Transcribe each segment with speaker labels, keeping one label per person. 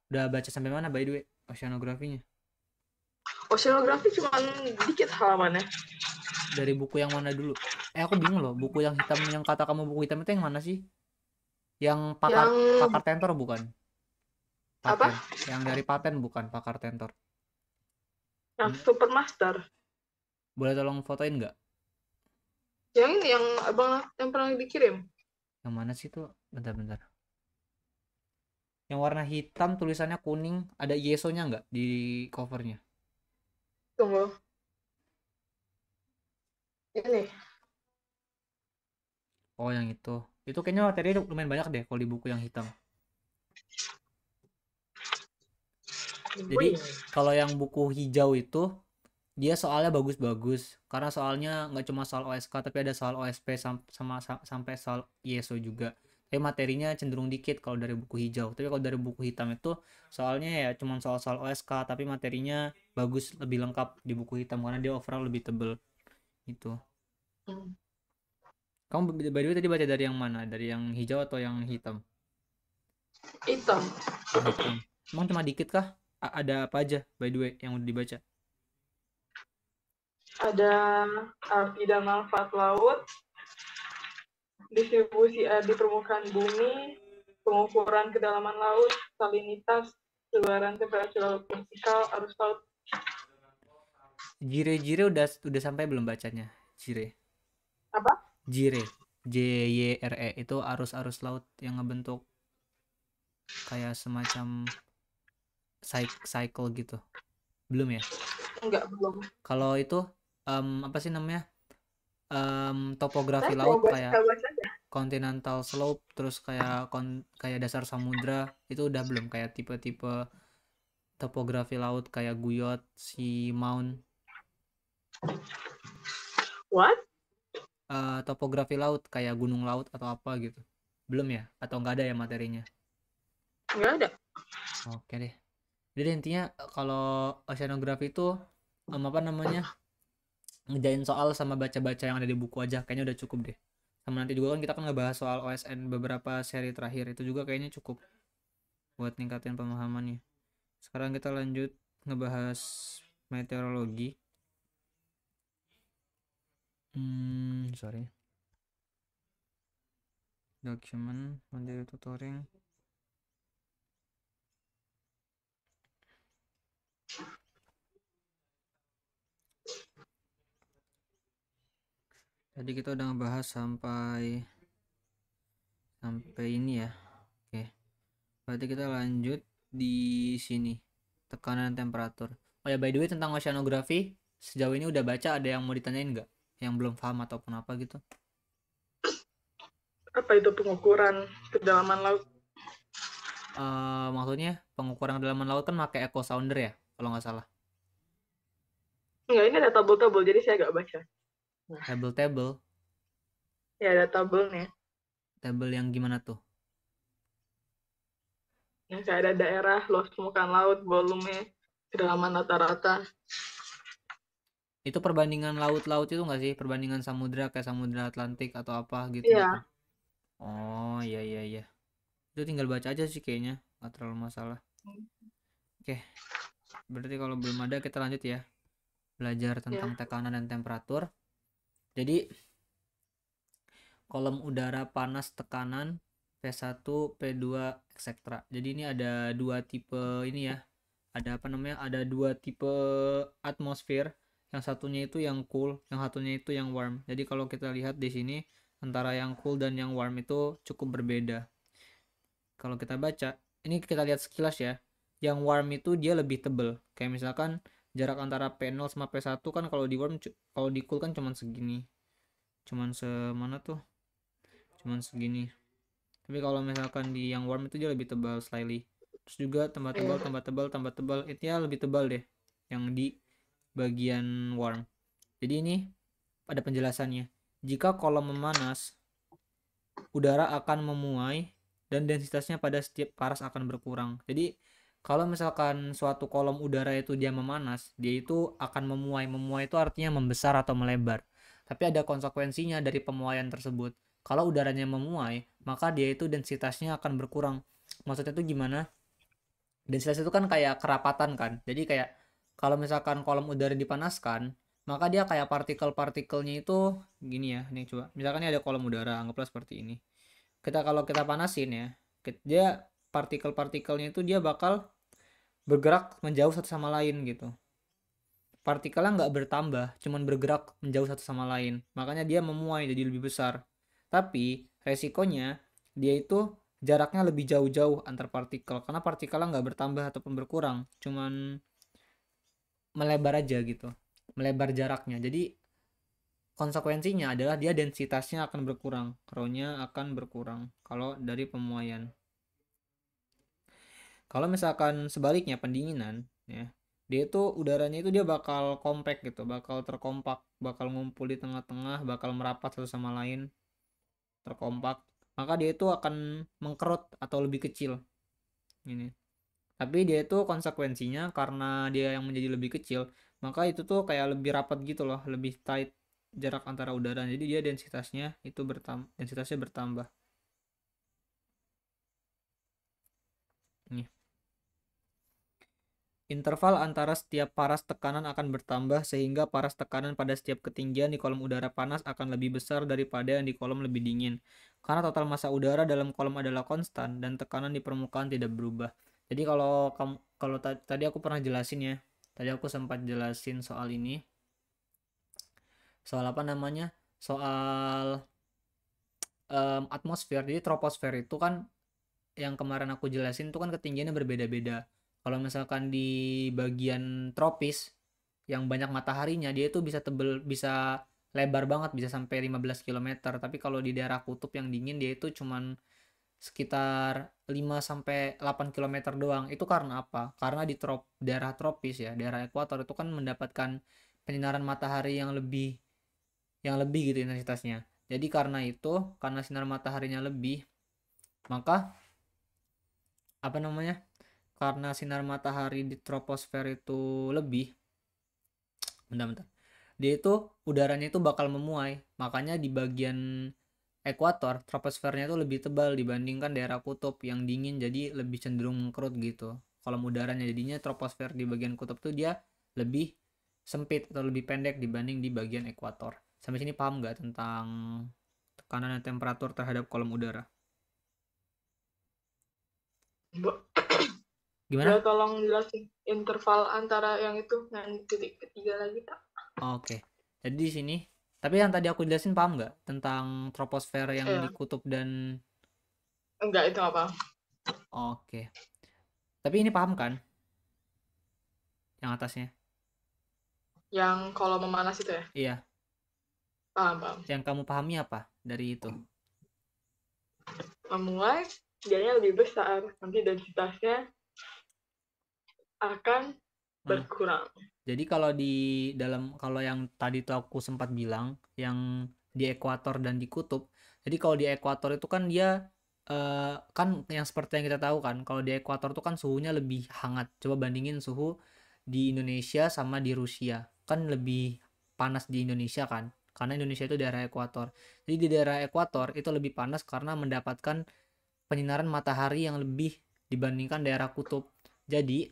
Speaker 1: Udah baca sampai mana by the way oceanografinya?
Speaker 2: Oceanografi cuma dikit halamannya.
Speaker 1: Dari buku yang mana dulu? Aku bingung loh, buku yang hitam yang kata kamu buku hitam itu yang mana sih? Yang pakar
Speaker 2: Yang
Speaker 1: pakar tentor bukan?
Speaker 2: apa?
Speaker 1: Paten. Yang dari paten bukan pakar tentor.
Speaker 2: Yang
Speaker 1: Bener?
Speaker 2: Supermaster.
Speaker 1: Boleh tolong fotoin nggak?
Speaker 2: Yang ini yang abang yang pernah dikirim.
Speaker 1: Yang mana sih tuh? Bentar-bentar. Yang warna hitam tulisannya kuning, ada yesonya nggak di covernya?
Speaker 2: Tunggu. Ini.
Speaker 1: Oh yang itu. Itu kayaknya materinya lumayan banyak deh kalau di buku yang hitam. Jadi
Speaker 2: Wih.
Speaker 1: kalau yang buku hijau itu dia soalnya bagus-bagus karena soalnya nggak cuma soal OSK tapi ada soal OSP sampai soal ISO juga. Tapi materinya cenderung dikit kalau dari buku hijau. Tapi kalau dari buku hitam itu soalnya ya cuma soal-soal OSK tapi materinya bagus lebih lengkap di buku hitam karena dia overall lebih tebel itu.
Speaker 2: Hmm.
Speaker 1: Kamu by the way tadi baca dari yang mana? Dari yang hijau atau yang hitam?
Speaker 2: Hitam.
Speaker 1: Oh hitam. Emang cuma dikit kah? Ada apa aja by the way yang udah dibaca?
Speaker 2: Ada arti dan manfaat laut, distribusi air di permukaan bumi, pengukuran kedalaman laut, salinitas, sebaran temperatur laut vertikal, arus laut.
Speaker 1: Jire-jire udah sampai belum bacanya? Jire.
Speaker 2: Apa?
Speaker 1: Jire. JYRE itu arus-arus laut yang ngebentuk kayak semacam cycle gitu. Belum ya?
Speaker 2: Enggak, belum.
Speaker 1: Kalau itu apa sih namanya? Topografi
Speaker 2: Saya
Speaker 1: laut
Speaker 2: coba
Speaker 1: kayak
Speaker 2: baca aja.
Speaker 1: continental slope terus kayak dasar samudra itu udah belum kayak tipe-tipe topografi laut kayak Guyot, Seamount,
Speaker 2: What?
Speaker 1: topografi laut kayak gunung laut atau apa gitu. Belum ya? Atau nggak ada ya materinya?
Speaker 2: Enggak ada.
Speaker 1: Oke deh. Jadi intinya kalau oceanografi itu apa namanya? Ngejain soal sama baca-baca yang ada di buku aja kayaknya udah cukup deh. Sama nanti juga kan kita kan ngebahas soal OSN beberapa seri terakhir itu juga kayaknya cukup buat ningkatin pemahamannya. Sekarang kita lanjut ngebahas meteorologi. Sorry. Document, model tutoring. Tadi kita udah ngebahas sampai sampai ini ya. Oke. Berarti kita lanjut di sini. Tekanan temperatur. Oh ya by the way tentang oceanografi, sejauh ini udah baca ada yang mau ditanyain nggak? Yang belum paham ataupun apa gitu?
Speaker 2: Apa itu pengukuran kedalaman laut?
Speaker 1: Maksudnya pengukuran kedalaman laut kan pakai echo sounder ya, kalau nggak salah.
Speaker 2: Enggak, ini ada tabel-tabel, jadi saya nggak baca. Nah,
Speaker 1: Table-table,
Speaker 2: ya ada tabelnya.
Speaker 1: table yang gimana tuh?
Speaker 2: Yang kayak ada daerah, luas permukaan laut, volume, kedalaman rata-rata.
Speaker 1: Itu perbandingan laut-laut itu nggak sih? Perbandingan samudra kayak samudra Atlantik atau apa gitu-gitu.
Speaker 2: Iya.
Speaker 1: Oh iya iya iya. Itu tinggal baca aja sih kayaknya, nggak terlalu masalah. Oke, berarti kalau belum ada kita lanjut ya. Belajar tentang
Speaker 2: Ya.
Speaker 1: tekanan dan temperatur. Jadi kolom udara panas tekanan P1, P2, etc. Jadi ini ada dua tipe ini ya. Ada apa namanya? Ada dua tipe atmosfer. Yang satunya itu yang cool, yang satunya itu yang warm. Jadi kalau kita lihat di sini antara yang cool dan yang warm itu cukup berbeda. Kalau kita baca, ini kita lihat sekilas ya. Yang warm itu dia lebih tebel. Kayak misalkan jarak antara P0 sama P1 kan kalau di warm kalau di cool kan cuman segini. Cuman semana tuh? Cuman segini. Tapi kalau misalkan di yang warm itu dia lebih tebal slightly. Terus juga tambah tebal,
Speaker 2: Iya.
Speaker 1: tambah tebal, tambah tebal. Itu ya lebih tebal deh yang di bagian warm. Jadi ini ada penjelasannya. Jika kolom memanas, udara akan memuai dan densitasnya pada setiap paras akan berkurang. Jadi kalau misalkan suatu kolom udara itu dia memanas, dia itu akan memuai. Memuai itu artinya membesar atau melebar. Tapi ada konsekuensinya dari pemuaian tersebut. Kalau udaranya memuai, maka dia itu densitasnya akan berkurang. Maksudnya itu gimana? Densitas itu kan kayak kerapatan kan. Jadi kayak kalau misalkan kolom udara dipanaskan, maka dia kayak partikel-partikelnya itu gini ya. Ini coba. Misalkan ini ada kolom udara, anggaplah seperti ini. Kalau kita panasin ya, dia partikel-partikelnya itu dia bakal bergerak menjauh satu sama lain gitu. Partikelnya nggak bertambah, cuman bergerak menjauh satu sama lain. Makanya dia memuai jadi lebih besar. Tapi resikonya dia itu jaraknya lebih jauh-jauh antar partikel karena partikelnya nggak bertambah ataupun berkurang, cuman melebar aja gitu, melebar jaraknya. Jadi konsekuensinya adalah dia densitasnya akan berkurang, rho-nya akan berkurang kalau dari pemuaian. Kalau misalkan sebaliknya pendinginan ya, dia itu udaranya itu dia bakal compact gitu, bakal terkompak, bakal ngumpul di tengah-tengah, bakal merapat satu sama lain, terkompak. Maka dia itu akan mengkerut atau lebih kecil ini. Tapi dia itu konsekuensinya karena dia yang menjadi lebih kecil, maka itu tuh kayak lebih rapat gitu loh, lebih tight jarak antara udara. Jadi dia densitasnya bertambah. Nih. Interval antara setiap paras tekanan akan bertambah sehingga paras tekanan pada setiap ketinggian di kolom udara panas akan lebih besar daripada yang di kolom lebih dingin. Karena total massa udara dalam kolom adalah konstan dan tekanan di permukaan tidak berubah. Jadi kalau tadi aku pernah jelasin ya. Tadi aku sempat jelasin soal ini. Soal apa namanya? Soal atmosfer. Jadi troposfer itu kan yang kemarin aku jelasin itu kan ketinggiannya berbeda-beda. Kalau misalkan di bagian tropis yang banyak mataharinya, dia itu bisa tebel, bisa lebar banget, bisa sampai 15 km. Tapi kalau di daerah kutub yang dingin dia itu cuman sekitar 5 sampai 8 km doang. Itu karena apa? Karena di daerah tropis ya, daerah ekuator itu kan mendapatkan penyinaran matahari yang lebih gitu intensitasnya. Jadi karena itu, karena sinar mataharinya lebih, maka apa namanya? Karena sinar matahari di troposfer itu lebih, bentar-bentar. Dia itu udaranya itu bakal memuai. Makanya di bagian ekuator, troposfernya itu lebih tebal dibandingkan daerah kutub yang dingin, jadi lebih cenderung mengkerut gitu. Kolom udaranya jadinya troposfer di bagian kutub tuh dia lebih sempit atau lebih pendek dibanding di bagian ekuator. Sampai sini paham nggak tentang tekanan dan temperatur terhadap kolom udara?
Speaker 2: Ya,
Speaker 1: Gimana?
Speaker 2: tolong jelasin interval antara yang itu, yang titik ketiga lagi, tak?
Speaker 1: Oke. Jadi di sini, tapi yang tadi aku jelasin paham nggak tentang troposfer yang di
Speaker 2: Ya,
Speaker 1: kutub dan
Speaker 2: enggak, itu apa?
Speaker 1: oke. Tapi ini paham kan yang atasnya?
Speaker 2: Yang kalau memanas itu ya?
Speaker 1: Iya.
Speaker 2: Paham, paham.
Speaker 1: Yang kamu pahami apa dari itu?
Speaker 2: Memuai, dianya lebih besar. Nanti densitasnya akan
Speaker 1: Hmm.
Speaker 2: berkurang.
Speaker 1: Jadi kalau yang tadi tuh aku sempat bilang yang di ekuator dan di kutub. Jadi kalau di ekuator itu kan dia kan yang seperti yang kita tahu kan, kalau di ekuator tuh kan suhunya lebih hangat. Coba bandingin suhu di Indonesia sama di Rusia. Kan lebih panas di Indonesia kan, karena Indonesia itu daerah ekuator. Jadi di daerah ekuator itu lebih panas karena mendapatkan penyinaran matahari yang lebih dibandingkan daerah kutub. Jadi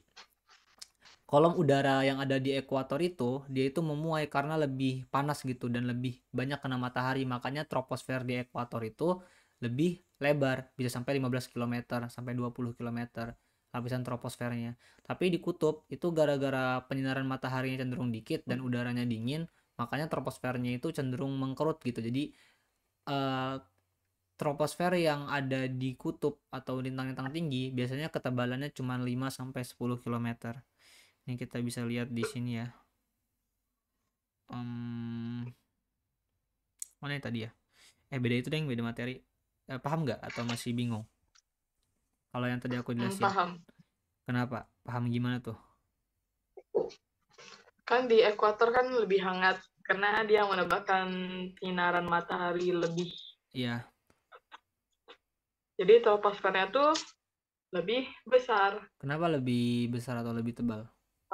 Speaker 1: kolom udara yang ada di ekuator itu dia itu memuai karena lebih panas gitu dan lebih banyak kena matahari, makanya troposfer di ekuator itu lebih lebar, bisa sampai 15 km sampai 20 km lapisan troposfernya. Tapi di kutub itu gara-gara penyinaran mataharinya cenderung dikit dan udaranya dingin, makanya troposfernya itu cenderung mengkerut gitu. Jadi eh, troposfer yang ada di kutub atau lintang-lintang tinggi biasanya ketebalannya cuma 5 sampai 10 km. Ini kita bisa lihat di sini ya. Mana yang tadi ya? Beda itu deh, beda materi. Paham nggak atau masih bingung? Kalau yang tadi aku jelasin.
Speaker 2: Paham.
Speaker 1: Kenapa? Paham gimana tuh?
Speaker 2: Kan di ekuator kan lebih hangat karena dia mendapatkan sinaran matahari lebih.
Speaker 1: Iya.
Speaker 2: Jadi troposfernya tuh lebih besar,
Speaker 1: Kenapa lebih besar atau lebih tebal?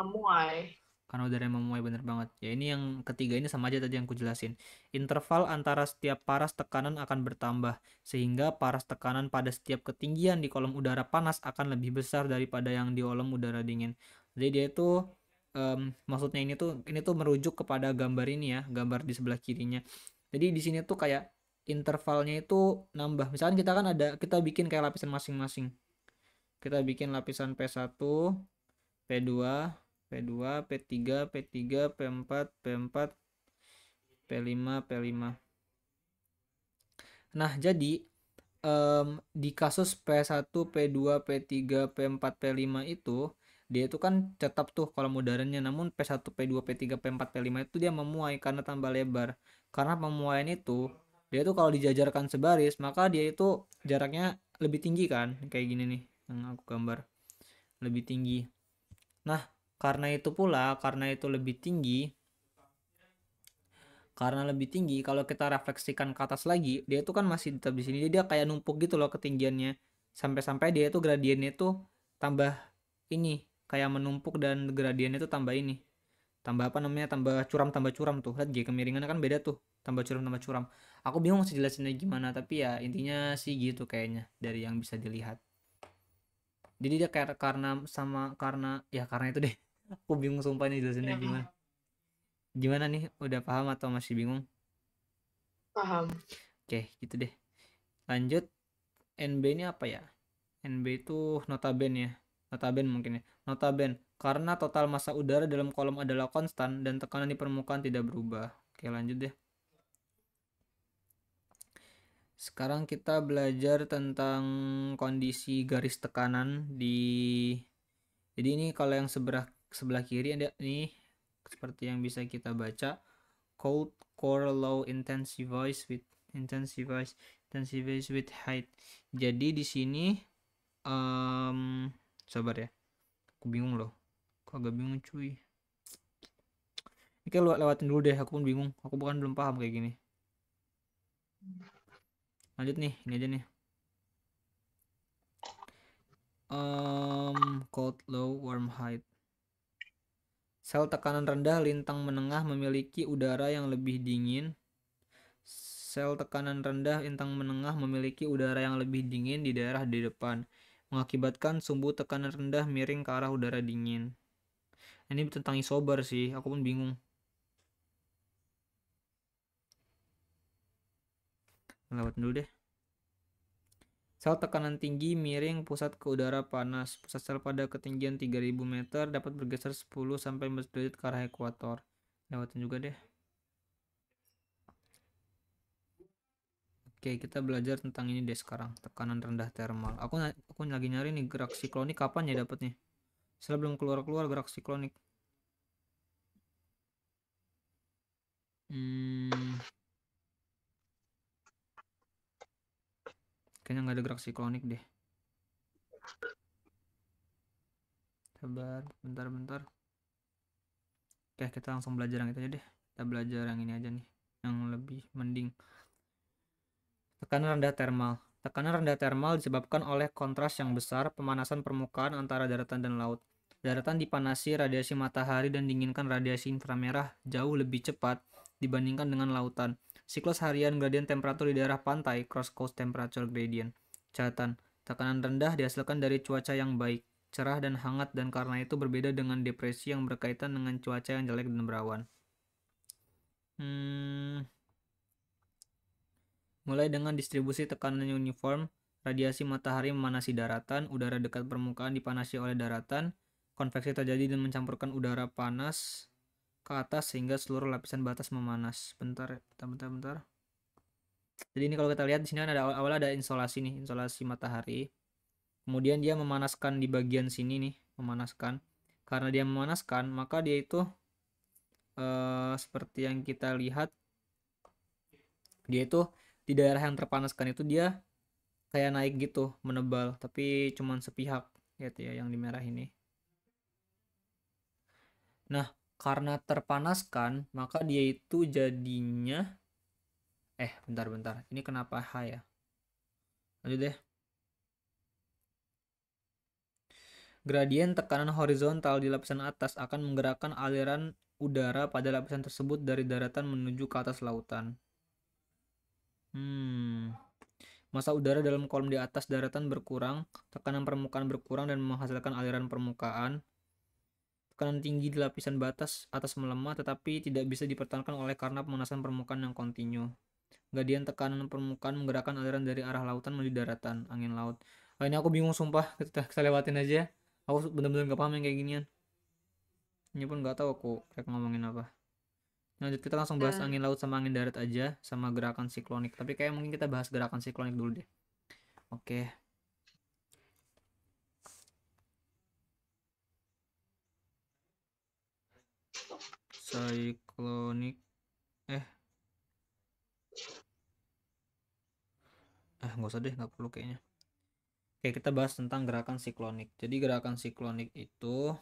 Speaker 2: memuai.
Speaker 1: karena udara yang memuai, bener banget. Ya ini yang ketiga ini sama aja tadi yang ku jelasin. Interval antara setiap paras tekanan akan bertambah, sehingga paras tekanan pada setiap ketinggian di kolom udara panas akan lebih besar daripada yang di kolom udara dingin. Jadi dia itu maksudnya ini tuh merujuk kepada gambar ini ya, gambar di sebelah kirinya. Jadi di sini tuh kayak intervalnya itu nambah. Misalkan kita bikin kayak lapisan masing-masing. Kita bikin lapisan P1, P2, P2, P3, P3, P4, P4, P5, P5. Nah, jadi di kasus P1, P2, P3, P4, P5 itu dia itu kan tetap tuh kolom udaranya, namun P1, P2, P3, P4, P5 itu dia memuai karena tambah lebar. Karena pemuaian itu dia tuh kalau dijajarkan sebaris, maka dia itu jaraknya lebih tinggi kan, kayak gini nih yang aku gambar, lebih tinggi. Nah, karena itu lebih tinggi, kalau kita refleksikan ke atas lagi, dia itu kan masih tetap di sini. Dia kayak numpuk gitu loh ketinggiannya. Sampai-sampai dia itu gradiennya itu tambah ini, kayak menumpuk dan gradiennya itu tambah ini. Tambah apa namanya? Tambah curam tuh. Lihat G kemiringannya kan beda tuh. Tambah curam. Aku bingung sih jelasinnya gimana, tapi ya intinya sih gitu kayaknya dari yang bisa dilihat. Jadi dia kayak karena itu deh. Aku bingung sumpah ini jelasinnya gimana. Gimana nih? Udah paham atau masih bingung?
Speaker 2: Paham.
Speaker 1: Oke, gitu deh. Lanjut, NB ini apa ya? NB itu notaben ya. Notaben mungkin ya. Notaben, karena total massa udara dalam kolom adalah konstan dan tekanan di permukaan tidak berubah. Oke, lanjut deh. Sekarang kita belajar tentang kondisi garis tekanan di. Jadi ini kalau yang sebelah kiri ada nih seperti yang bisa kita baca, cold core low intensifies with height. Jadi di sini sabar ya, aku bingung loh, kok agak bingung cuy. Ini kayak lewatin dulu deh, aku pun bingung, aku bukan belum paham kayak gini. Lanjut nih, ini aja nih. Cold low warm height. Sel tekanan rendah lintang menengah memiliki udara yang lebih dingin. Sel tekanan rendah lintang menengah memiliki udara yang lebih dingin di daerah di depan, mengakibatkan sumbu tekanan rendah miring ke arah udara dingin. Ini tentang isobar sih, aku pun bingung. Lewat dulu deh. Sel tekanan tinggi miring pusat ke udara panas. Pusat sel pada ketinggian 3000 meter dapat bergeser 10-15 derajat ke arah ekuator. Lewatin juga deh. Oke, kita belajar tentang ini deh sekarang. Tekanan rendah termal. Aku lagi nyari nih gerak siklonik kapan ya dapatnya. Saya belum keluar gerak siklonik. Kayaknya nggak ada gerak siklonik deh. Sabar, bentar. Oke, kita langsung belajar yang itu aja deh. Kita belajar yang ini aja nih, yang lebih mending. Tekanan rendah termal. Tekanan rendah termal disebabkan oleh kontras yang besar pemanasan permukaan antara daratan dan laut. Daratan dipanasi radiasi matahari dan dinginkan radiasi inframerah jauh lebih cepat dibandingkan dengan lautan. Siklus harian gradien temperatur di daerah pantai cross coast temperature gradient. Catatan, tekanan rendah dihasilkan dari cuaca yang baik, cerah dan hangat, dan karena itu berbeda dengan depresi yang berkaitan dengan cuaca yang jelek dan berawan. Mulai dengan distribusi tekanan yang uniform, radiasi matahari memanasi daratan, udara dekat permukaan dipanasi oleh daratan, konveksi terjadi dan mencampurkan udara panas ke atas sehingga seluruh lapisan batas memanas. Bentar. Jadi ini kalau kita lihat di sini ada awal ada insolasi nih, insolasi matahari. Kemudian dia memanaskan di bagian sini nih, memanaskan. Karena dia memanaskan, maka dia itu seperti yang kita lihat, dia itu di daerah yang terpanaskan itu dia kayak naik gitu, menebal, tapi cuman sepihak. Lihat ya yang di merah ini. Nah, karena terpanaskan, maka dia itu jadinya bentar. Ini kenapa H ya? Lanjut deh. Gradien tekanan horizontal di lapisan atas akan menggerakkan aliran udara pada lapisan tersebut dari daratan menuju ke atas lautan. Massa udara dalam kolom di atas daratan berkurang, tekanan permukaan berkurang dan menghasilkan aliran permukaan. Tekanan tinggi di lapisan batas atas melemah tetapi tidak bisa dipertahankan oleh karena pemanasan permukaan yang kontinu. Gradien tekanan permukaan menggerakkan aliran dari arah lautan menuju daratan, angin laut. Ini aku bingung sumpah, kita lewatin aja. Aku bener-bener gak paham yang kayak ginian. Ini pun gak tahu aku kayak ngomongin apa. Lanjut, kita langsung bahas angin laut sama angin darat aja, sama gerakan siklonik. Tapi kayak mungkin kita bahas gerakan siklonik dulu deh. Oke. Siklonik. Nggak usah deh, nggak perlu kayaknya. Oke, kita bahas tentang gerakan siklonik. Jadi gerakan siklonik itu,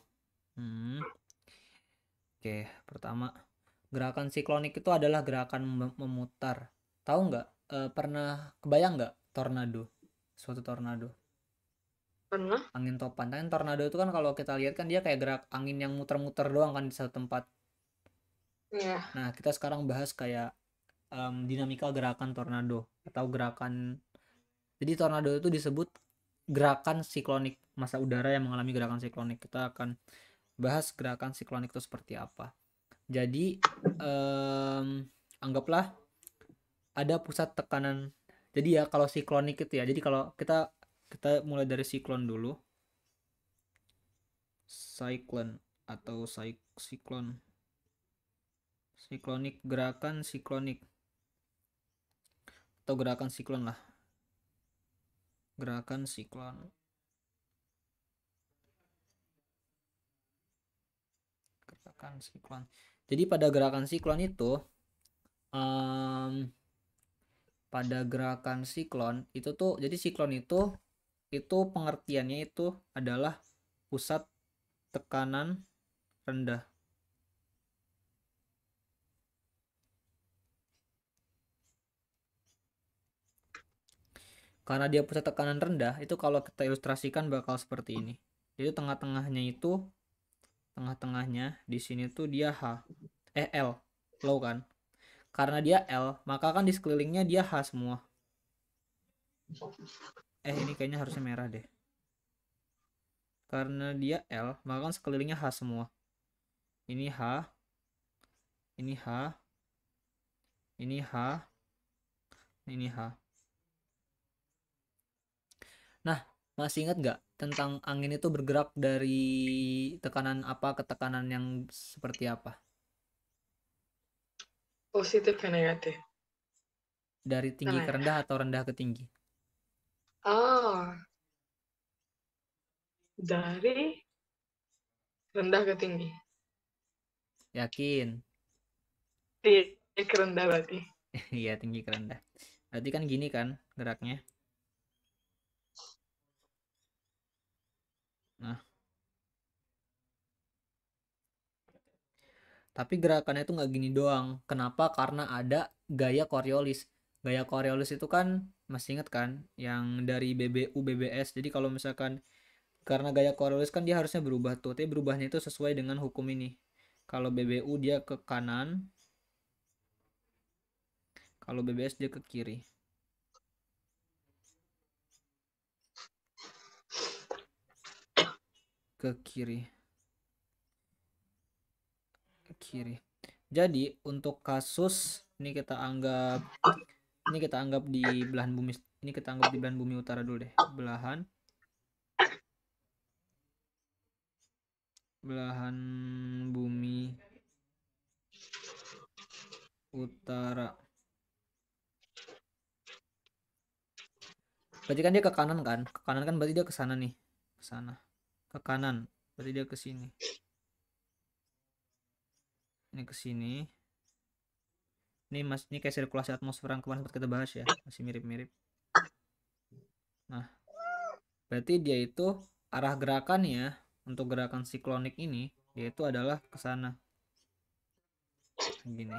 Speaker 1: oke, pertama, gerakan siklonik itu adalah gerakan memutar. Tahu nggak? Pernah kebayang nggak tornado? Suatu tornado.
Speaker 2: Pernah?
Speaker 1: Angin topan. Kan tornado itu kan kalau kita lihat kan dia kayak gerak angin yang muter-muter doang kan di satu tempat.
Speaker 2: Iya.
Speaker 1: Nah, kita sekarang bahas kayak dinamika gerakan tornado atau gerakan. Jadi tornado itu disebut gerakan siklonik, massa udara yang mengalami gerakan siklonik. Kita akan bahas gerakan siklonik itu seperti apa. Jadi anggaplah ada pusat tekanan. Jadi ya kalau siklonik itu ya. Jadi kalau kita mulai dari siklon dulu. Cyclone atau siklon. Siklonik, gerakan siklonik atau gerakan siklon lah. Gerakan siklon. Gerakan siklon. Jadi pada gerakan siklon itu pada gerakan siklon itu tuh, jadi siklon itu pengertiannya itu adalah pusat tekanan rendah. Karena dia pusat tekanan rendah, itu kalau kita ilustrasikan bakal seperti ini. Jadi tengah-tengahnya di sini tuh dia L, low kan. Karena dia L, maka kan di sekelilingnya dia H semua. Ini kayaknya harusnya merah deh. Karena dia L, maka kan sekelilingnya H semua. Ini H, ini H, ini H, ini H. Nah, masih ingat nggak tentang angin itu bergerak dari tekanan apa ke tekanan yang seperti apa?
Speaker 2: Positif ke negatif?
Speaker 1: Dari tinggi ke rendah atau rendah ke tinggi?
Speaker 2: Dari rendah ke tinggi.
Speaker 1: Yakin?
Speaker 2: Tinggi ke rendah berarti.
Speaker 1: Iya, tinggi ke rendah. Berarti kan gini kan geraknya. Nah, tapi gerakannya itu nggak gini doang. Kenapa? Karena ada gaya Coriolis. Gaya Coriolis itu kan masih ingat kan yang dari BBU BBS. Jadi kalau misalkan karena gaya Coriolis kan dia harusnya berubah tuh, tapi berubahnya itu sesuai dengan hukum ini. Kalau BBU dia ke kanan, kalau BBS dia ke kiri. Ke kiri. Jadi untuk kasus ini kita anggap di belahan bumi, utara dulu deh. Belahan bumi utara. Berarti kan dia ke kanan kan? Ke kanan kan berarti dia ke sana nih. Ke sana. Ke kanan. Berarti dia ke sini. Ini ke sini. Ini kayak sirkulasi atmosfer yang kemarin sempat kita bahas ya. Masih mirip-mirip. Nah, berarti dia itu arah gerakannya untuk gerakan siklonik ini yaitu adalah ke sana. Gini.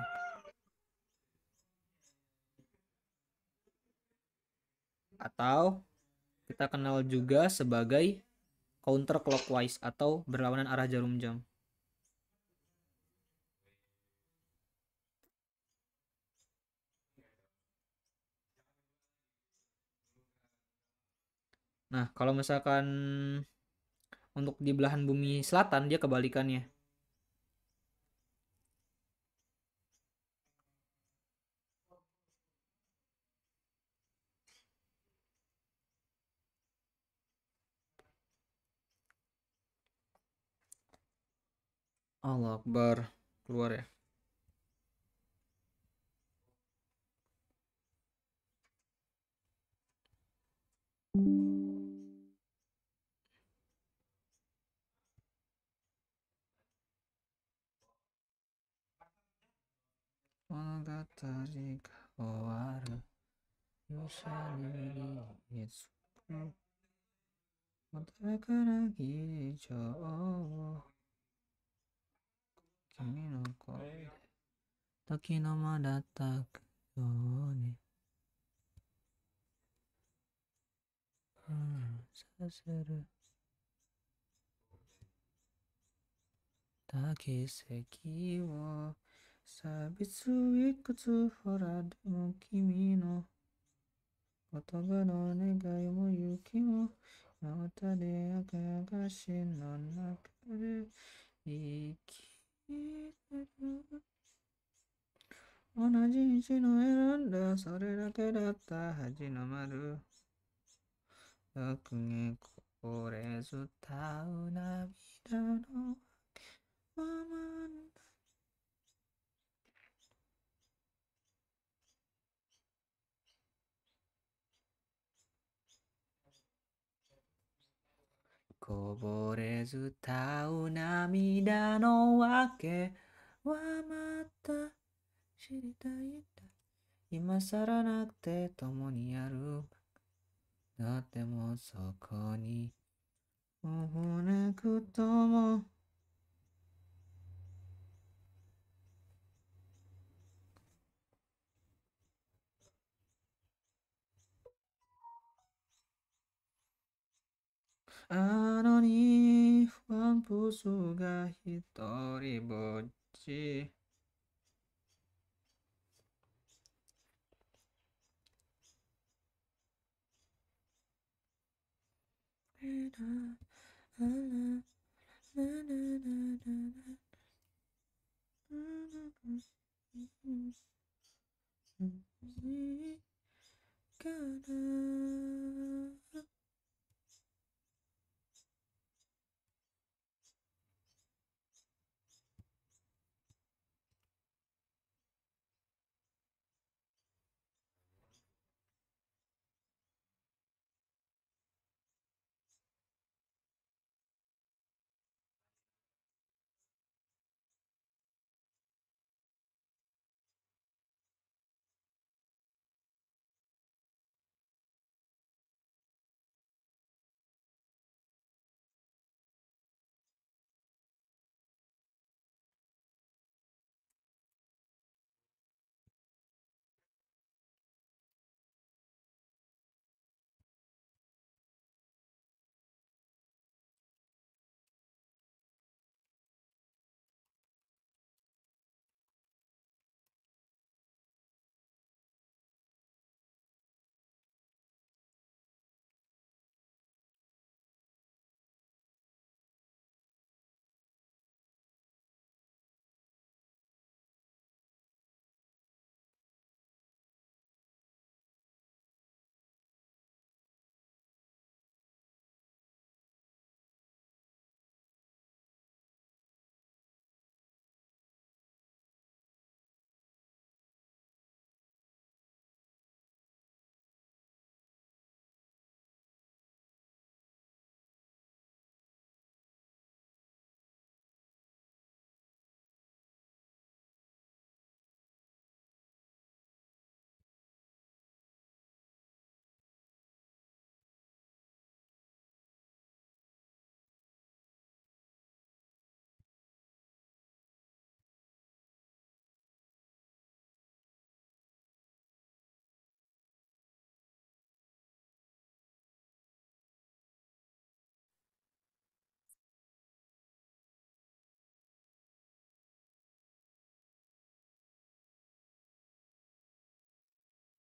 Speaker 1: Atau kita kenal juga sebagai counter clockwise atau berlawanan arah jarum jam. Nah, kalau misalkan untuk di belahan bumi selatan dia kebalikannya. Allah Akbar. Keluar ya. Monogatari kawaru yoshani itsuku otakara gijou kimi no koi de toki no madataku yo ni saseru takeseki wo sabitsu ikutsu hora demo kimi no kotoba no negai mo yuki mo yamata de akagashi no naka de ikiru 同じ道の選んだそれだけだった恥の丸楽にこぼれず歌う涙のままこぼれず歌う涙のわけはまた知りたいんだ今更なくて共にやるだってもそこにもうなくともあのにワンプスが一人ぼっちかな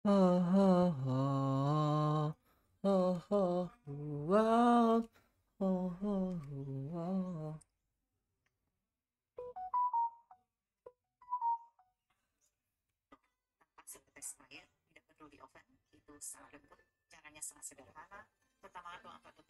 Speaker 1: Oh, oh, oh, oh, oh, wow, oh, oh, wow.
Speaker 3: Tanpa setetes air, tidak perlu di oven, itu sangat lembut. Caranya sangat sederhana. Pertama, tuangkan untuk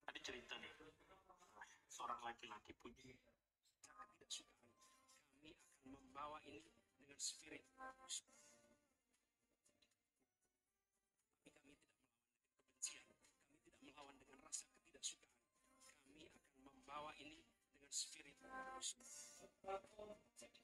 Speaker 4: Tadi cerita nih, seorang laki-laki punya ketidaksukaan. Kami akan membawa ini dengan spirit. Tapi kami tidak melawan dengan kebencian. Kami tidak melawan dengan rasa ketidaksukaan. Kami akan membawa ini dengan spirit. Tapi kami tidak melawan dengan kebencian.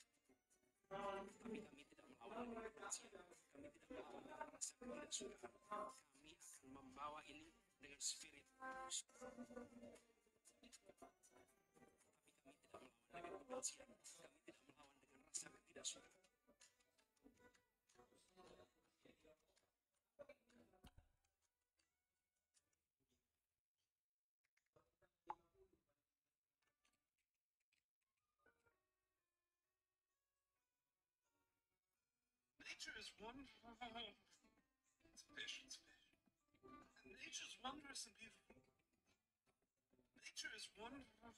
Speaker 4: Kami tidak melawan dengan rasa ketidaksukaan. Kami akan membawa ini dengan spirit. Tapi kami tidak melawan dengan kebencian. Kami tidak melawan dengan rasa ketidaksukaan. Nature is wonderful. It's patience. Nature is wondrous and beautiful. Nature is wonderful.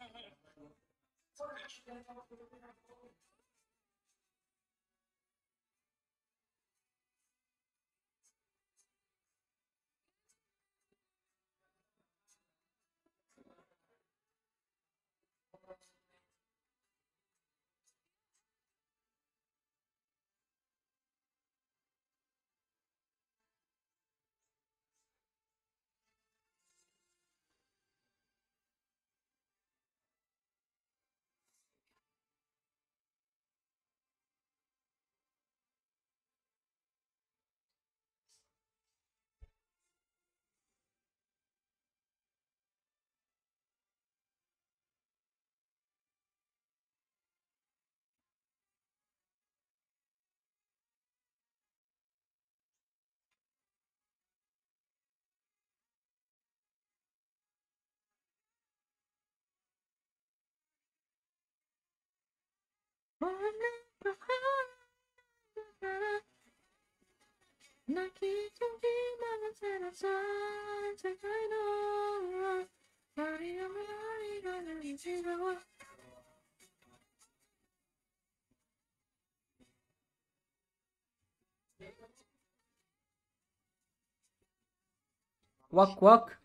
Speaker 4: It's patience.
Speaker 1: Wak wak.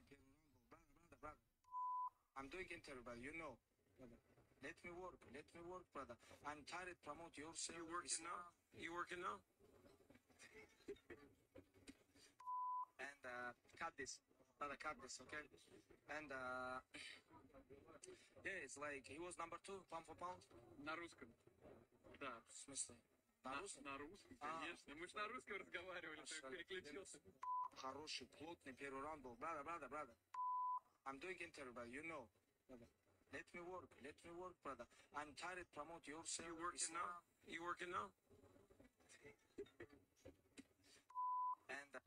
Speaker 4: I'm doing interview, but you know, brother. Let me work, brother. I'm tired promote yourself. You working now? You working now? And cut this, brother, cut this, okay? And yeah, it's like he was number 2, pound for pound.
Speaker 5: На русском. Да.
Speaker 4: В смысле?
Speaker 5: На,
Speaker 4: На русском?
Speaker 5: на русском,
Speaker 4: А.
Speaker 5: конечно. Мы же на русском разговаривали, ты
Speaker 4: Маша,
Speaker 5: переключился.
Speaker 4: Хороший, плотный первый раунд был. Brother. I'm doing interview, but you know, brother. Let me work, brother. I'm tired promote yourself.
Speaker 5: You working now? You working now?
Speaker 4: And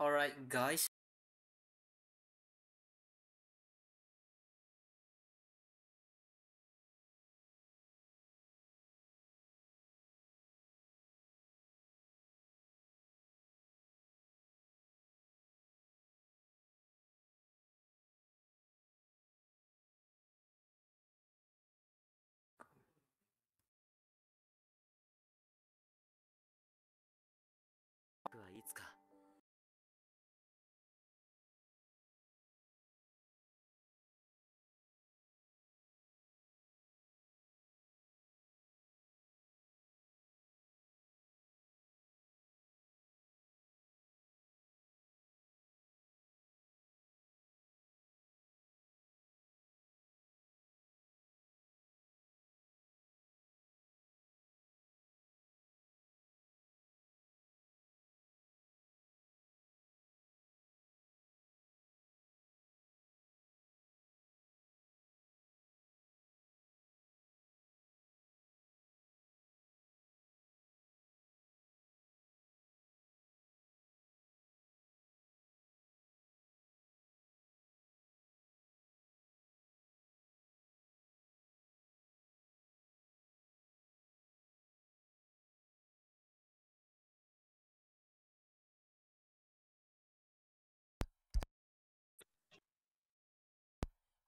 Speaker 1: Alright guys.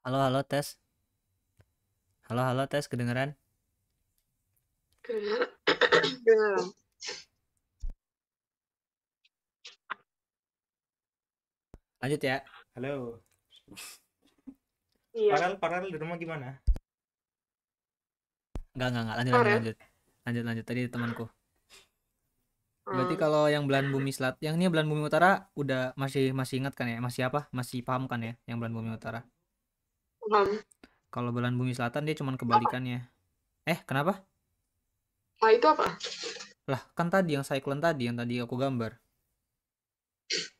Speaker 1: Halo halo tes. Halo tes, kedengeran?
Speaker 2: Kedengaran.
Speaker 1: Lanjut ya. Halo.
Speaker 2: Iya.
Speaker 1: Farel di rumah gimana? Enggak, lanjut.
Speaker 2: Farel?
Speaker 1: Lanjut tadi temanku.
Speaker 2: Hmm.
Speaker 1: Berarti kalau yang belahan bumi yang ini belahan bumi utara udah masih ingat kan ya? Masih apa? Masih paham kan ya yang belahan bumi utara?
Speaker 2: Paham.
Speaker 1: Kalau belahan bumi selatan dia cuman kebalikannya. Kenapa?
Speaker 2: Nah, itu apa?
Speaker 1: Lah, kan tadi yang cyclone tadi yang tadi aku gambar.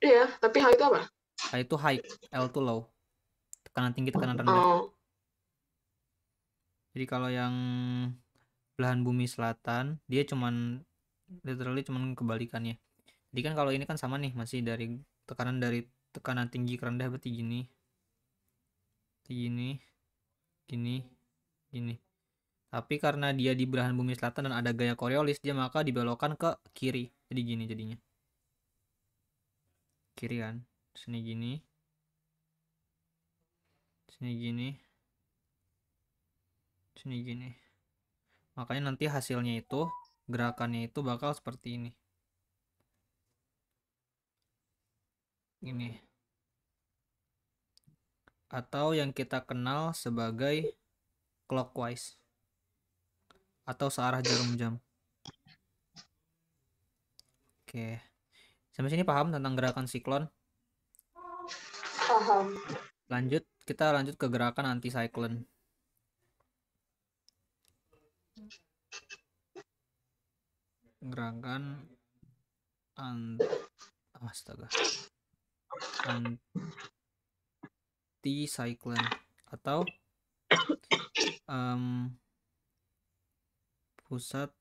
Speaker 2: Iya, tapi hal itu apa?
Speaker 1: Itu high, L itu low. Tekanan tinggi, tekanan rendah.
Speaker 2: Oh.
Speaker 1: Jadi kalau yang belahan bumi selatan dia cuman literally cuman kebalikannya. Jadi kan kalau ini kan sama nih, masih dari tekanan tinggi ke rendah berarti gini. Gini. Tapi karena dia di belahan bumi selatan dan ada gaya Coriolis, dia maka dibelokkan ke kiri. Jadi gini jadinya. Kiri kan. Sini gini. Sini gini. Sini gini. Makanya nanti hasilnya itu, gerakannya itu bakal seperti ini. Ini. Atau yang kita kenal sebagai clockwise. Atau searah jarum jam. Oke. Sampai sini paham tentang gerakan siklon?
Speaker 2: Paham.
Speaker 1: Kita lanjut ke gerakan anticyclone. Gerakan anticyclone atau pusat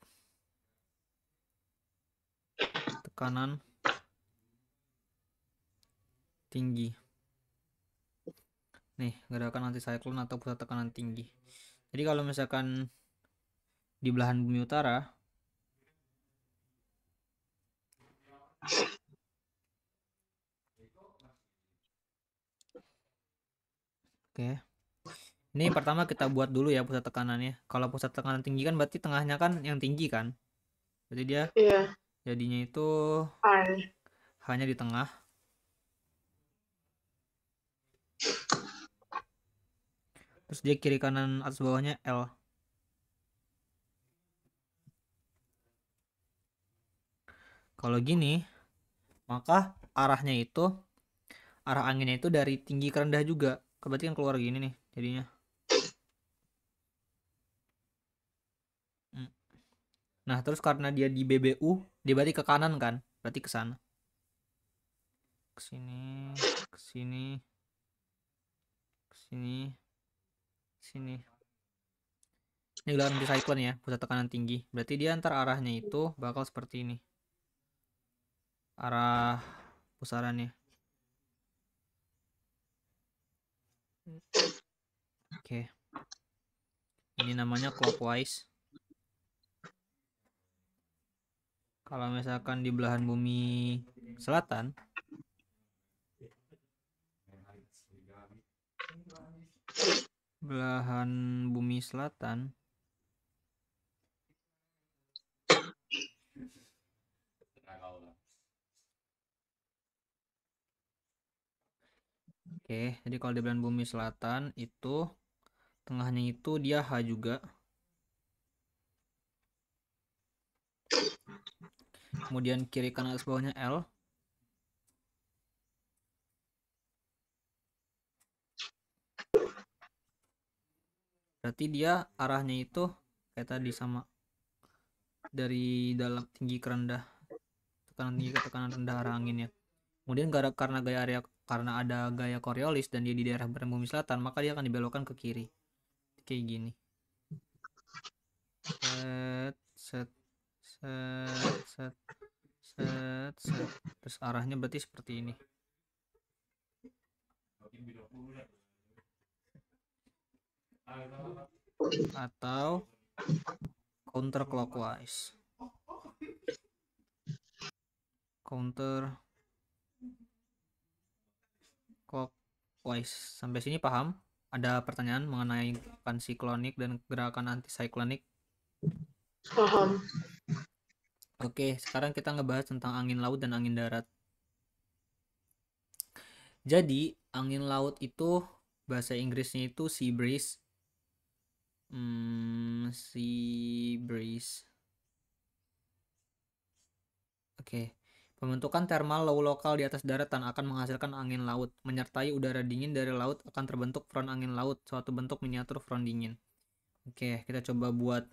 Speaker 1: tekanan tinggi. Nih, gerakan antisiklon atau pusat tekanan tinggi. Jadi kalau misalkan di belahan bumi utara, oke. Ini pertama kita buat dulu ya pusat tekanannya. Kalau pusat tekanan tinggi kan berarti tengahnya kan yang tinggi kan. Jadi dia
Speaker 2: Iya.
Speaker 1: jadinya itu
Speaker 2: I.
Speaker 1: hanya di tengah. Terus dia kiri kanan atas bawahnya L. Kalau gini, maka arah anginnya itu dari tinggi ke rendah juga. Berarti kan keluar gini nih jadinya. Nah, terus karena dia di BBU, dia berarti ke kanan kan? Berarti ke sana. Ke sini, ke sini, ke sini, sini. Ini gerakan antisiklon ya, pusat tekanan tinggi. Berarti dia antar arahnya itu bakal seperti ini. Arah pusarannya. Oke. Ini namanya clockwise. Kalau misalkan di belahan bumi selatan, oke, jadi kalau di belahan bumi selatan itu tengahnya itu dia H juga. Kemudian kiri kanan atas bawahnya L. Berarti dia arahnya itu kayak tadi sama. Dari dalam tinggi ke rendah. Tekanan tinggi ke tekanan rendah arah anginnya. Kemudian karena ada gaya Coriolis dan dia di daerah belahan bumi selatan, maka dia akan dibelokkan ke kiri. Kayak gini. Set, set, set, set, set, set. Terus arahnya berarti seperti ini. Atau counterclockwise. Counterclockwise. Sampai sini paham? Ada pertanyaan mengenai gerakan siklonik dan gerakan antisiklonik?
Speaker 2: Paham.
Speaker 1: Oke, sekarang kita ngebahas tentang angin laut dan angin darat. Jadi, angin laut itu bahasa Inggrisnya itu sea breeze. Sea breeze. Oke. Pembentukan thermal low lokal di atas daratan akan menghasilkan angin laut, menyertai udara dingin dari laut akan terbentuk front angin laut, suatu bentuk miniatur front dingin. Oke, kita coba buat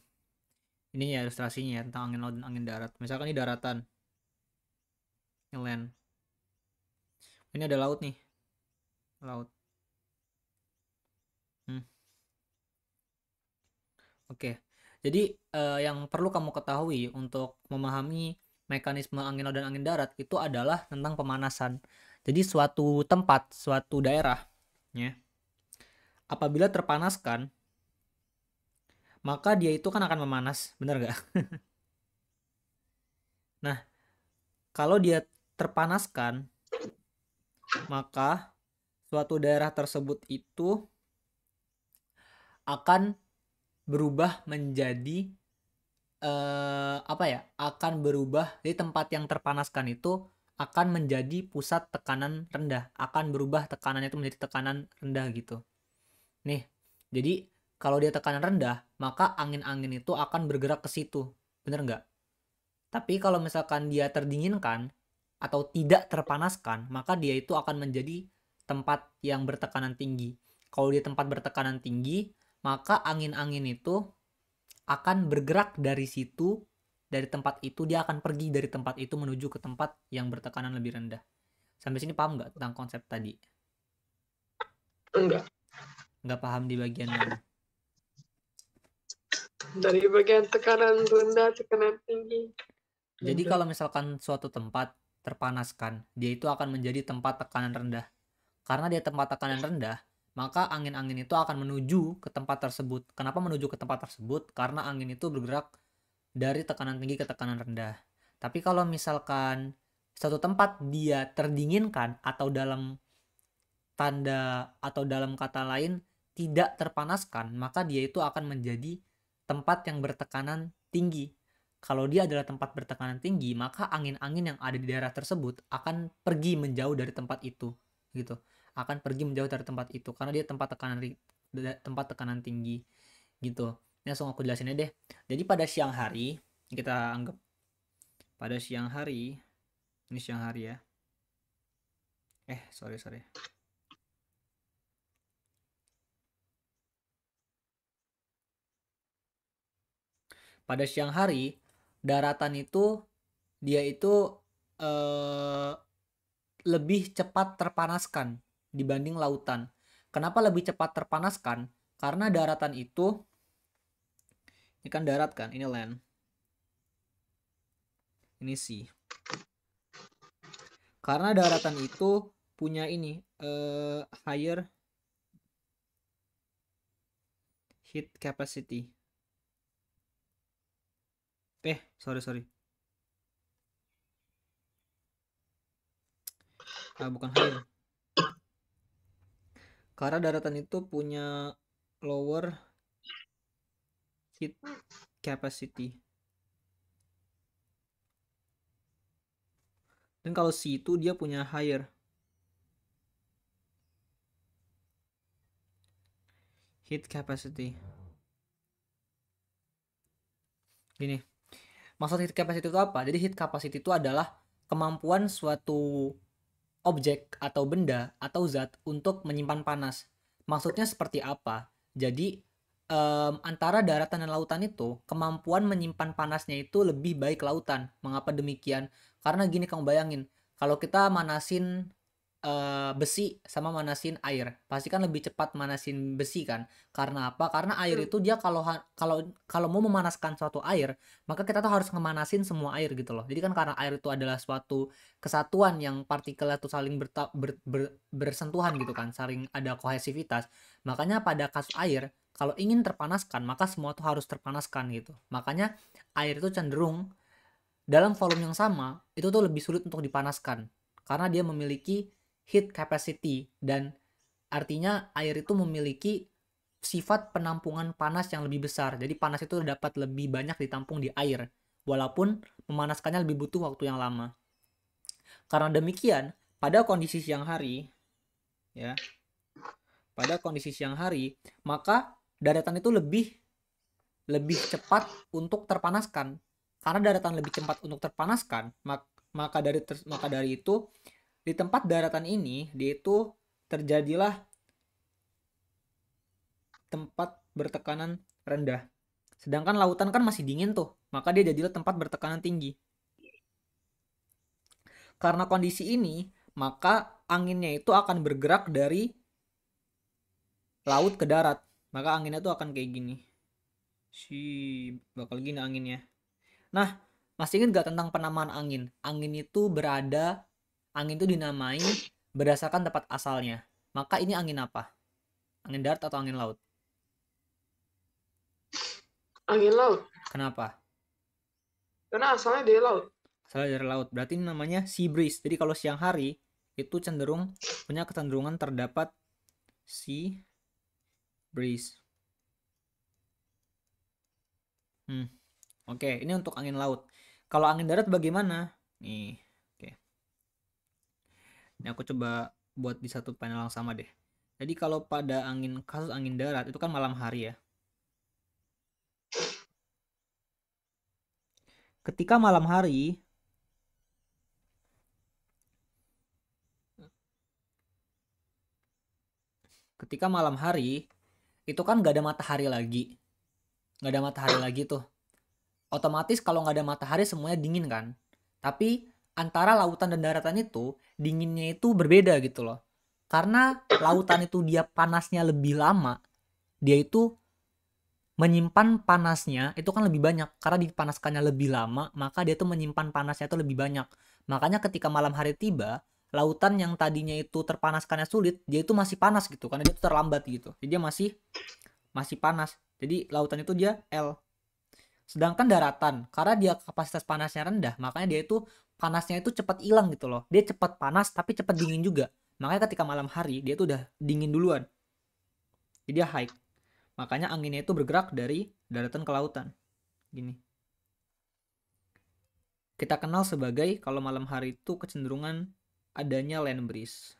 Speaker 1: ini ya ilustrasinya ya, tentang angin laut dan angin darat. Misalkan ini daratan. Ini land. Ini ada laut nih. Laut. Oke. Jadi yang perlu kamu ketahui untuk memahami mekanisme angin laut dan angin darat itu adalah tentang pemanasan. Jadi suatu tempat, suatu daerah, ya, apabila terpanaskan, maka dia itu kan akan memanas, benar nggak? Nah, kalau dia terpanaskan, maka suatu daerah tersebut itu akan berubah menjadi akan berubah. Jadi tempat yang terpanaskan itu akan menjadi pusat tekanan rendah, akan berubah tekanannya itu menjadi tekanan rendah gitu. Nih, jadi kalau dia tekanan rendah, maka angin-angin itu akan bergerak ke situ, bener nggak? Tapi kalau misalkan dia terdinginkan atau tidak terpanaskan, maka dia itu akan menjadi tempat yang bertekanan tinggi. Kalau dia tempat bertekanan tinggi, maka angin-angin itu akan bergerak dari situ, dari tempat itu dia akan pergi dari tempat itu menuju ke tempat yang bertekanan lebih rendah. Sampai sini paham nggak tentang konsep tadi?
Speaker 2: Enggak.
Speaker 1: Nggak paham di bagian mana?
Speaker 2: Dari bagian tekanan rendah, tekanan tinggi.
Speaker 1: Jadi kalau misalkan suatu tempat terpanaskan, dia itu akan menjadi tempat tekanan rendah. Karena dia tempat tekanan rendah, maka angin-angin itu akan menuju ke tempat tersebut. Kenapa menuju ke tempat tersebut? Karena angin itu bergerak dari tekanan tinggi ke tekanan rendah. Tapi kalau misalkan suatu tempat dia terdinginkan atau dalam kata lain tidak terpanaskan, maka dia itu akan menjadi tempat yang bertekanan tinggi. Kalau dia adalah tempat bertekanan tinggi, maka angin-angin yang ada di daerah tersebut akan pergi menjauh dari tempat itu, gitu. Akan pergi menjauh dari tempat itu karena dia tempat tekanan tinggi, gitu. Ini langsung aku jelasin aja deh. Jadi pada siang hari, kita anggap pada siang hari, ini siang hari ya. Sorry. Pada siang hari, daratan itu dia itu lebih cepat terpanaskan dibanding lautan. Kenapa lebih cepat terpanaskan? Karena daratan itu, ini kan darat kan, ini land, ini sea. Karena daratan itu punya ini higher heat capacity. Sorry. Bukan higher. Karena daratan itu punya lower heat capacity. Dan kalau sea itu dia punya higher heat capacity. Gini. Maksud heat capacity itu apa? Jadi heat capacity itu adalah kemampuan suatu objek atau benda atau zat untuk menyimpan panas. Maksudnya seperti apa? Jadi antara daratan dan lautan itu kemampuan menyimpan panasnya itu lebih baik lautan. Mengapa demikian? Karena gini, kamu bayangin, kalau kita manasin besi sama manasin air, pasti kan lebih cepat manasin besi kan? Karena apa? Karena air itu dia kalau mau memanaskan suatu air, maka kita tuh harus ngemanasin semua air gitu loh. Jadi kan karena air itu adalah suatu kesatuan yang partikelnya tuh saling bersentuhan gitu kan, saling ada kohesivitas. Makanya pada kasus air, kalau ingin terpanaskan, maka semua tuh harus terpanaskan gitu. Makanya air itu cenderung dalam volume yang sama itu tuh lebih sulit untuk dipanaskan karena dia memiliki heat capacity, dan artinya air itu memiliki sifat penampungan panas yang lebih besar. Jadi panas itu dapat lebih banyak ditampung di air walaupun memanaskannya lebih butuh waktu yang lama. Karena demikian, pada kondisi siang hari ya, maka daratan itu lebih cepat untuk terpanaskan. Karena daratan lebih cepat untuk terpanaskan, maka dari itu di tempat daratan ini dia itu terjadilah tempat bertekanan rendah. Sedangkan lautan kan masih dingin tuh, maka dia jadilah tempat bertekanan tinggi. Karena kondisi ini, maka anginnya itu akan bergerak dari laut ke darat. Maka anginnya itu akan kayak gini. Bakal gini anginnya. Nah, masih ingat gak tentang penamaan angin? Angin itu dinamai berdasarkan tempat asalnya. Maka ini angin apa? Angin darat atau angin laut?
Speaker 2: Angin laut.
Speaker 1: Kenapa?
Speaker 2: Karena asalnya dari laut.
Speaker 1: Asalnya dari laut. Berarti ini namanya sea breeze. Jadi kalau siang hari itu punya kecenderungan terdapat sea breeze. Oke, ini untuk angin laut. Kalau angin darat bagaimana? Nih, oke. Ini aku coba buat di satu panel yang sama deh. Jadi kalau pada kasus angin darat itu kan malam hari ya. Ketika malam hari itu kan gak ada matahari lagi. Gak ada matahari lagi tuh. Otomatis kalau nggak ada matahari semuanya dingin kan. Tapi antara lautan dan daratan itu dinginnya itu berbeda gitu loh. Karena lautan itu dia panasnya lebih lama, dia itu menyimpan panasnya itu kan lebih banyak karena dipanaskannya lebih lama, maka dia tuh menyimpan panasnya itu lebih banyak. Makanya ketika malam hari tiba, lautan yang tadinya itu terpanaskannya sulit, dia itu masih panas gitu karena dia tuh terlambat gitu. Jadi dia masih panas. Jadi lautan itu dia L. Sedangkan daratan, karena dia kapasitas panasnya rendah, makanya dia itu panasnya itu cepat hilang gitu loh. Dia cepat panas tapi cepat dingin juga. Makanya ketika malam hari dia tuh udah dingin duluan. Jadi dia high. Makanya anginnya itu bergerak dari daratan ke lautan. Gini. Kita kenal sebagai kalau malam hari itu kecenderungan adanya land breeze.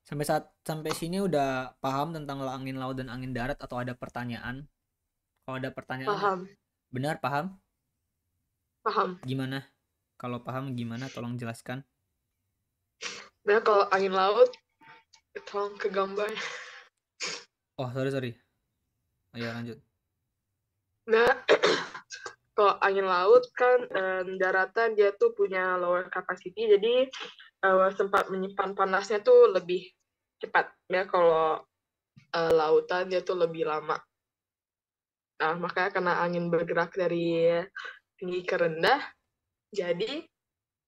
Speaker 1: Sampai sini udah paham tentang angin laut dan angin darat atau ada pertanyaan? Kalau ada pertanyaan,
Speaker 2: Paham,
Speaker 1: benar paham?
Speaker 2: paham.
Speaker 1: Gimana? Kalau paham gimana? Tolong jelaskan.
Speaker 2: Nah, kalau angin laut, tolong ke gambar.
Speaker 1: Oh, sorry. Ayo lanjut.
Speaker 2: Nah, kalau angin laut kan daratan dia tuh punya lower capacity, jadi sempat menyimpan panasnya tuh lebih cepat. Ya, kalau lautan dia tuh lebih lama. Nah, makanya karena angin bergerak dari tinggi ke rendah, jadi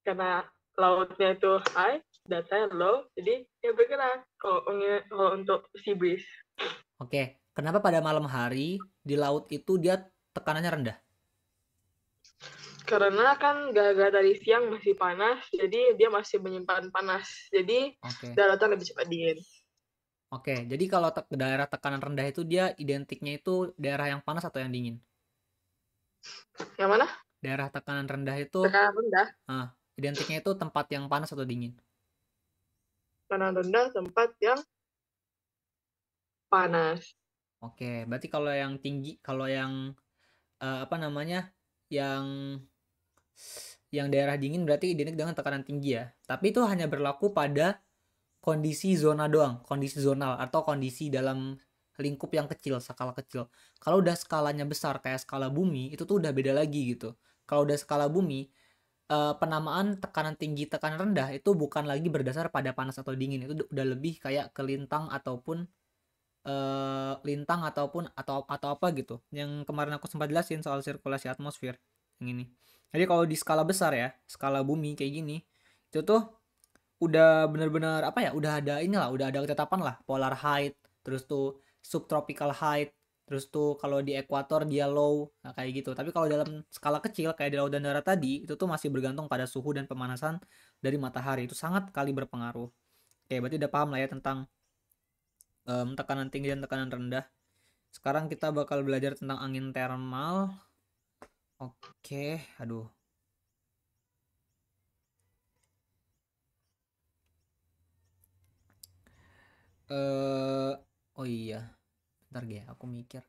Speaker 2: karena lautnya itu high, datanya low, jadi ya bergerak kalau untuk sea breeze.
Speaker 1: Oke, kenapa pada malam hari di laut itu dia tekanannya rendah?
Speaker 2: Karena kan gara-gara dari siang masih panas, jadi dia masih menyimpan panas. Jadi
Speaker 1: Oke.
Speaker 2: daratan lebih cepat dingin.
Speaker 1: Oke, jadi kalau daerah tekanan rendah itu dia identiknya itu daerah yang panas atau yang dingin?
Speaker 2: Yang mana?
Speaker 1: Daerah tekanan rendah itu
Speaker 2: Tekanan rendah.
Speaker 1: identiknya itu tempat yang panas atau dingin?
Speaker 2: Tekanan rendah tempat yang panas.
Speaker 1: Oke, berarti kalau yang tinggi, kalau yang apa namanya, yang daerah dingin berarti identik dengan tekanan tinggi ya. Tapi itu hanya berlaku pada kondisi zona doang, kondisi zonal atau kondisi dalam lingkup yang kecil, skala kecil. Kalau udah skalanya besar kayak skala bumi, itu tuh udah beda lagi gitu. Kalau udah skala bumi, penamaan tekanan tinggi, tekanan rendah itu bukan lagi berdasar pada panas atau dingin, itu udah lebih kayak ke lintang ataupun lintang atau apa gitu. Yang kemarin aku sempat jelasin soal sirkulasi atmosfer yang ini. Jadi kalau di skala besar ya, skala bumi kayak gini, itu tuh udah benar-benar apa ya, udah ada ketetapan lah, polar height, terus tuh subtropical height, terus tuh kalau di ekuator dia low, nah kayak gitu. Tapi kalau dalam skala kecil kayak di laut dan darat tadi, itu tuh masih bergantung pada suhu dan pemanasan dari matahari, itu sangat kali berpengaruh. Oke, berarti udah paham lah ya tentang tekanan tinggi dan tekanan rendah. Sekarang kita bakal belajar tentang angin termal. Oke, aduh. Oh iya, bentar ya, aku mikir.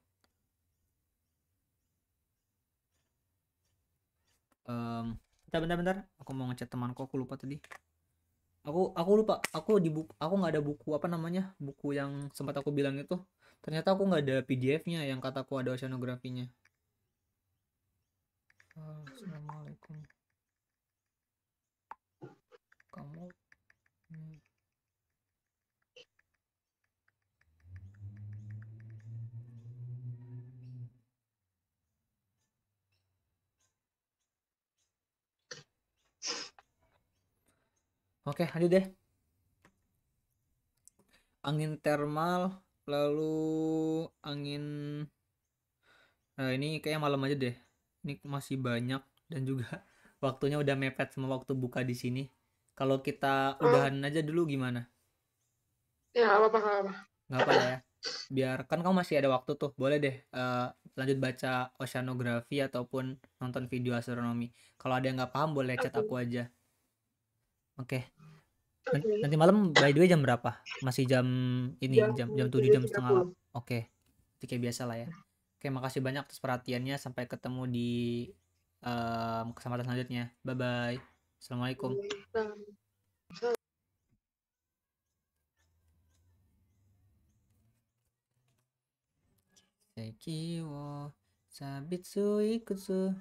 Speaker 1: Bentar, aku mau ngechat temanku, aku lupa tadi. Aku lupa, aku nggak ada buku apa namanya, buku yang sempat aku bilang itu. Ternyata aku nggak ada PDF-nya yang kataku ada oceanografinya. Assalamualaikum. Kamu Oke, lanjut deh. Angin termal, lalu angin. Nah, ini kayaknya malam aja deh. Ini masih banyak dan juga waktunya udah mepet sama waktu buka di sini. Kalau kita udahan aja dulu gimana?
Speaker 2: Ya, apa-apa.
Speaker 1: Nggak apa lah ya. Biar kan kamu masih ada waktu tuh, boleh deh lanjut baca oceanografi ataupun nonton video astronomi. Kalau ada yang nggak paham boleh chat aku aja. Oke. Nanti malam by the way jam berapa? Masih jam ini, jam 7, jam setengah 8. Oke. Itu kayak biasa lah ya. Oke, makasih banyak atas perhatiannya. Sampai ketemu di kesempatan selanjutnya. Bye bye. Assalamualaikum. 席を差別いくつ